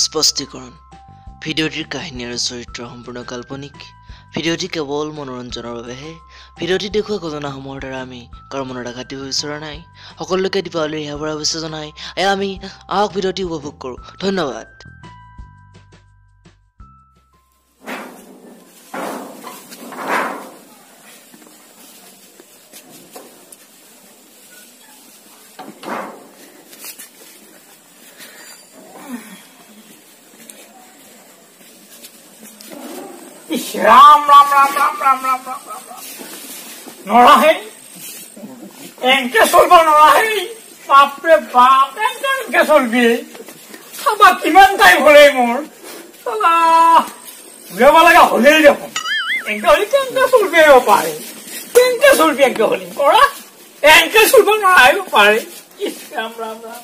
স্পষ্টীকৰণ ভিডিঅ'টিৰ কাহিনী আৰু চৰিত্ৰ সম্পূৰ্ণ কাল্পনিক। ভিডিঅ'টি কেৱল মনোৰঞ্জনৰ বাবেহে। ভিডিঅ'টি দেখুওৱা ঘটনাসমূহৰ দ্বাৰা আমি কাৰো মনত আঘাত দিব বিচৰা নাই। সকলোকে দীপাৱলীৰ সেৱা অৱশ্যে জনাই আমি আহক ভিডিঅ'টি উপভোগ কৰোঁ। ধন্যবাদ। राम राम राम राम राम राम राम राम नराहे एंके सोलबा नराहे बाप रे बाप एंके सोलबी साबा किमान टाइम होले मोर साला बुलाबा लगा होले देखो एंके होली एंके सोलबी हो पारे एंके सोलबी एंके होली ओरा एंके सोलबा नराहे हो पारे इस राम राम राम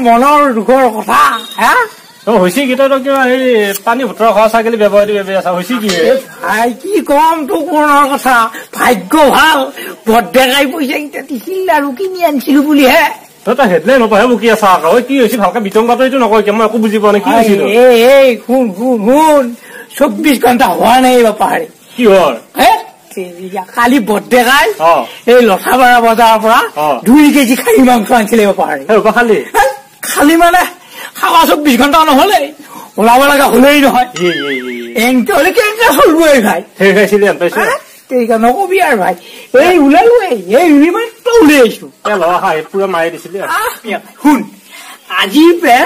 মনৰ দুখৰ কথা পানী ভুতৰা খোৱা ছাগলী ব্যৱহাৰ ভাই কি কম তোক মনৰ কথা ভাগ্য ভাল বৰডেকাই পইচা কেইটা দিছিল আৰু কিনি আনিছিলো বুলিহে তই হেডলাইন নপাহে বুকি আছা আকৌ কি হৈছে ভালকে বিতং বাতৰিটো নকয় মই একো বুজি পোৱা নাই কি হৈছিল শুন 24 ঘণ্টা হোৱা নাই বাপাৰে কি হল কালি বৰডেকাই এই লঠাপাৰা বজাৰৰ পৰা 2 কেজি খাহী মাংস আনিছিলে বাপাৰে খালি খালি মানে খাওয়া 24 ঘণ্টা নহলে ওলাব লগা হলেই নহয় এনকে হলে কেনেকে চলব এই ভাই খাইছিলে নকবি আৰু ভাই এই ওলালো এই মাত্ৰ উলিয়াইছো পুৰা মাৰি দিছিলে শুন আজি পে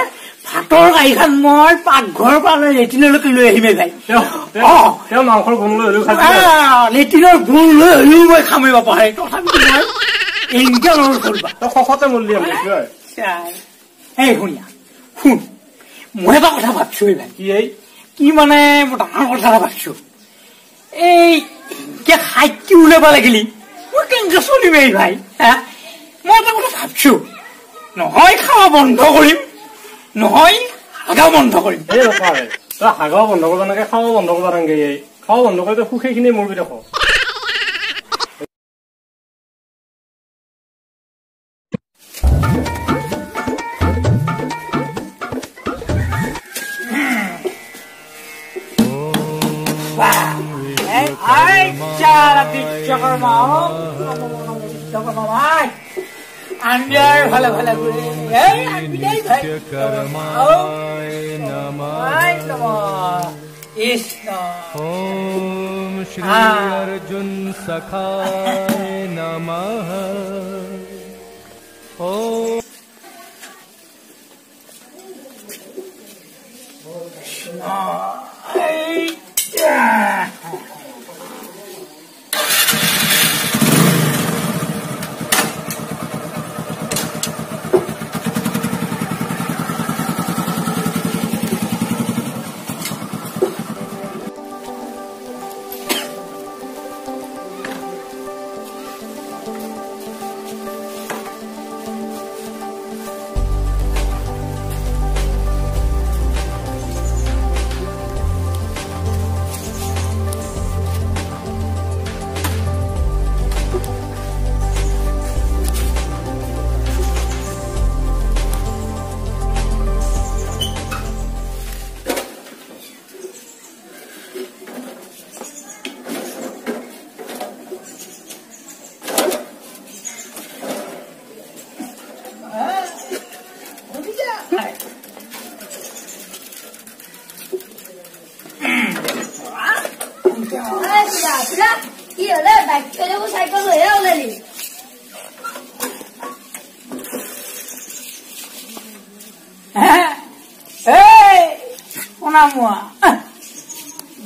ভাতৰ গাড়ীখন মই পাকঘৰৰ পৰা লেট্ৰিনলৈকে লৈ আহিমে ভাই মাংসৰ গুণ লৈ লেট্ৰিনৰ গুণ লৈ হলেও মই খামিব পাৰে তথাপিতো মই এনেকে নকৰিবা তই শখতে মূল্য এই শুনিয়া শুন মই এটা কথা ভাবছো ভাই কি মানে ডাঙৰ কথা এটা ভাবছো এই খাদ্য ওলাব লাগিলি মই কেনেকে চলিম এই ভাই মই এটা কথা ভাবছো নহয় খাওয়া বন্ধ কৰিম নহয় হাগাও বন্ধ কৰিম তই হাগাও বন্ধ কৰিব নালাগে খাওয়া বন্ধ কৰিব নালাগে খাওয়া বন্ধ কৰিলে সুখেইখিনি মৰবি দেখো Anjar bhala bhala gure ei anbidai bhai karmay namah Krishna om Shri Arjun Sakhay namah om Krishna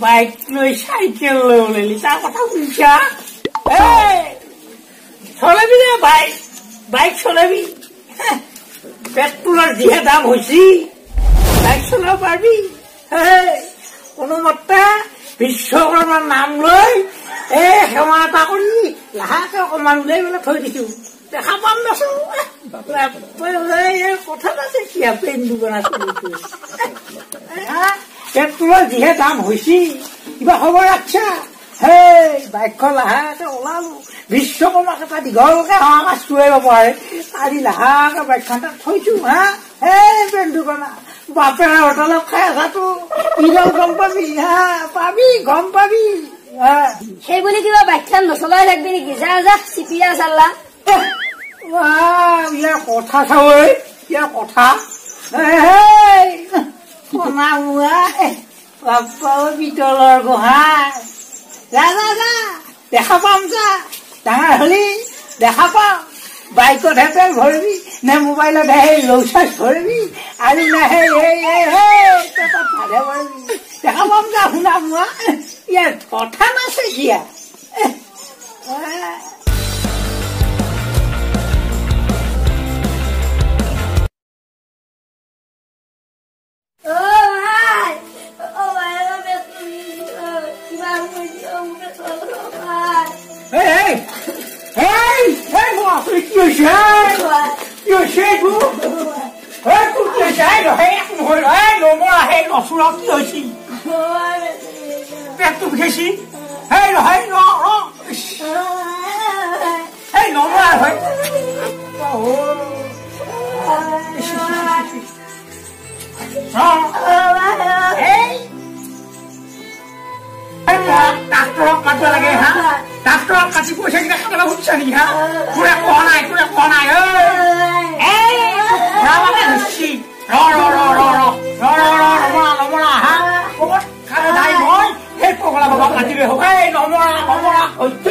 Baik lo cycle lo leli ta কথা বুঝা এই চলাবি না বাইক চলাবি পেট্রোলের যে দাম হইছি বাইক চলাব পাৰিবি কোনোমতে বিশ্বকৰ্মাৰ নাম লৈ সেৱা এটা কৰি লাহেকে অকমান উলাই পেলাই থৈ দিছো দেখা পাম নাছো কথা আছে কি পেন দোকান আছে পেট্ৰলৰ যিহে দাম হৈছে কিবা খবৰ ৰাখছা বাইকখন লাহেকে ওলালো বিশ্বকৰ্মাক এটা দীঘলকে হাঁহ চুৱাব পাৰে আজি লাহেকে বাইকখন তাত থৈছো পেন দোকান বাপেৰে হোটেলত খাই আছাতো ইডাল গম পাবি পাবি গম পাবি সেই বুলি কিবা বাইকখন নচলাই থাকবি নেকি যা যা চিপিয়া চাল্লা ইয়াৰ কথা চাব ইয়াৰ কথা কণা মোৱা বাপ্পা পিতলৰ গোহাঁই যা যা যা দেখা পাম যা ডাঙৰ হলি দেখা পাম বাইকত হেঁতে ভৰিবি নে মোবাইলত লৌচাচ ভৰিবি আৰু নে পেটত ভালে ভৰিবি দেখা পাম যা শুনা মোৱা ইয়াৰ কথা নাছে কিয়া পেটটো বিষাইছি ডাক্তৰক মাতিব লাগে ডাক্তৰক কাটি পইচা কিনা খাবলৈ খুজিছা নেকি তোৰে কোৱা নাই ধৰিছি সেই পগলা বাবা কাটিলে হ'ব নমৰা সহ্য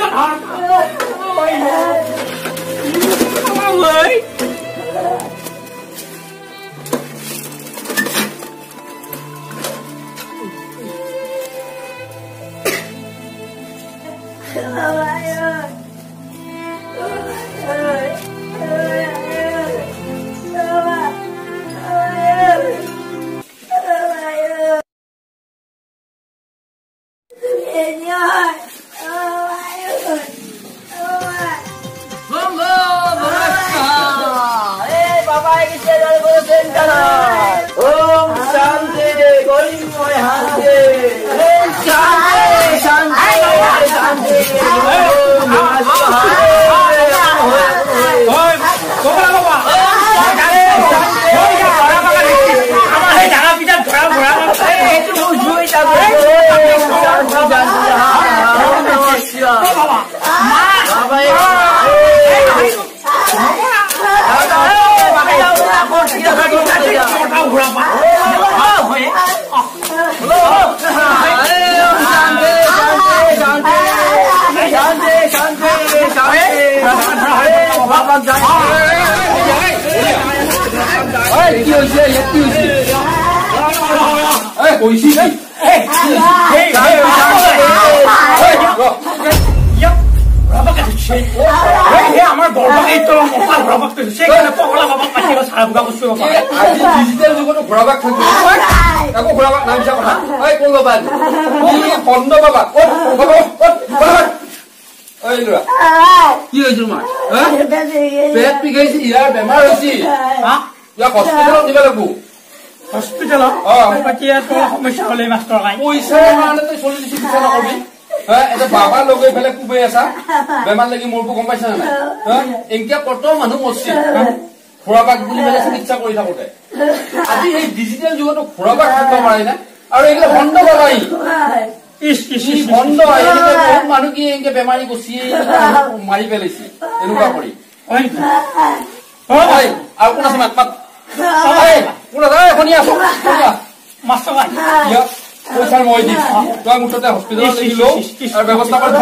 আমাৰ বৰবাগীটো পগলা বাবা কাটিব চাৰা বুকা বস্তু ডিজিটেল যুগতো ঘোৰাবাক থাকিব আকৌ ঘোৰাবাক নাম কথা কোন বাবা বন্ধ বাবা কি হৈছে তোমাৰ পেট বিষাইছে ইয়াৰ বেমাৰ হৈছে ইয়াক হস্পিটেলত নিব লাগিব হস্পিটেলত সমস্যা হলে মাষ্টৰ পইচাৰ কাৰণে তই চলি চিকিৎসা নকৰিবি এটা বাবা লগে ফেলে কুবাই আছা বেমাৰ লাগি মোৰবোৰ গম পাইছা নাই এনেকে কত মানুহ মৰছি ঘোৰাবাক বুলি পেলাই চিকিৎসা কৰি থাকোতে আজি এই ডিজিটেল যুগতো ঘোৰাবাক থাকিব পাৰে না আৰু এইগুলো বন্ধ কৰাই বন্ধ বহুত মানুহ কি এনেকে বেমাৰী গুচি মাৰি পেলাইছে এনেকুৱা কৰি আৰু কোন আছে মাত মাত কোন আছে শুনি আছো মাষ্টৰ পইচাৰ মই দিম তই মুঠতে হস্পিটেলত দেখিলো আৰু ব্যৱস্থা কৰি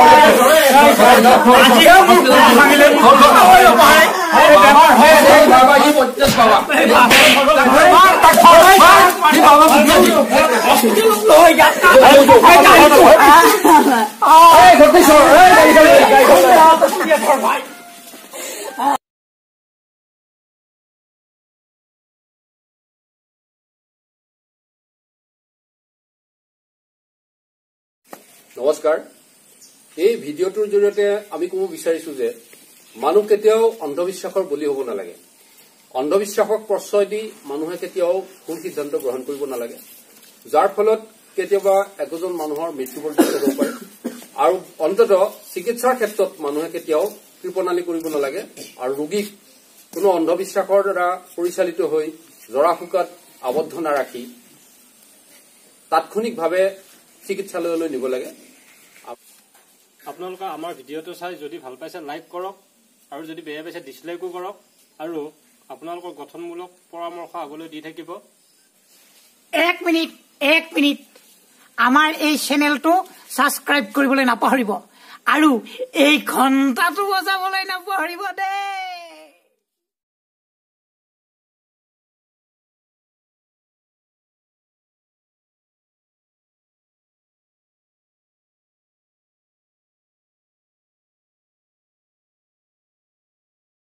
নমস্কাৰ এই ভিডিঅ'টোৰ জৰিয়তে আমি ক'ব বিচাৰিছো যে মানুহ কেতিয়াও অন্ধবিশ্বাসৰ বলি হ'ব নালাগে অন্ধবিশ্বাসক প্ৰশ্ৰয় দি মানুহে কেতিয়াও ভুল সিদ্ধান্ত গ্ৰহণ কৰিব নালাগে যাৰ ফলত কেতিয়াবা একজন মানুহৰ মৃত্যু পৰ্যন্ত হ'ব পাৰে আৰু অন্ততঃ চিকিৎসাৰ ক্ষেত্ৰত মানুহে কেতিয়াও কৃপণালি কৰিব নালাগে আৰু ৰোগীক কোনো অন্ধবিশ্বাসৰ দ্বাৰা পৰিচালিত হৈ জৰাফুকাত আবদ্ধ নাৰাখি তাৎক্ষণিকভাৱে চিকিৎসালয়লৈ নিব লাগে আপোনালোকে আমাৰ ভিডিঅ'টো চাই যদি ভাল পাইছে লাইক কৰক আৰু যদি বেয়া পাইছে ডিছলাইকো কৰক আৰু আপোনালোকৰ গঠনমূলক পৰামৰ্শ আগলৈ দি থাকিব এক মিনিট আমাৰ এই চেনেলটো ছাবস্ক্ৰাইব কৰিবলৈ নাপাহৰিব আৰু এই ঘণ্টাটো বজাবলৈ নাপাহৰিব দেই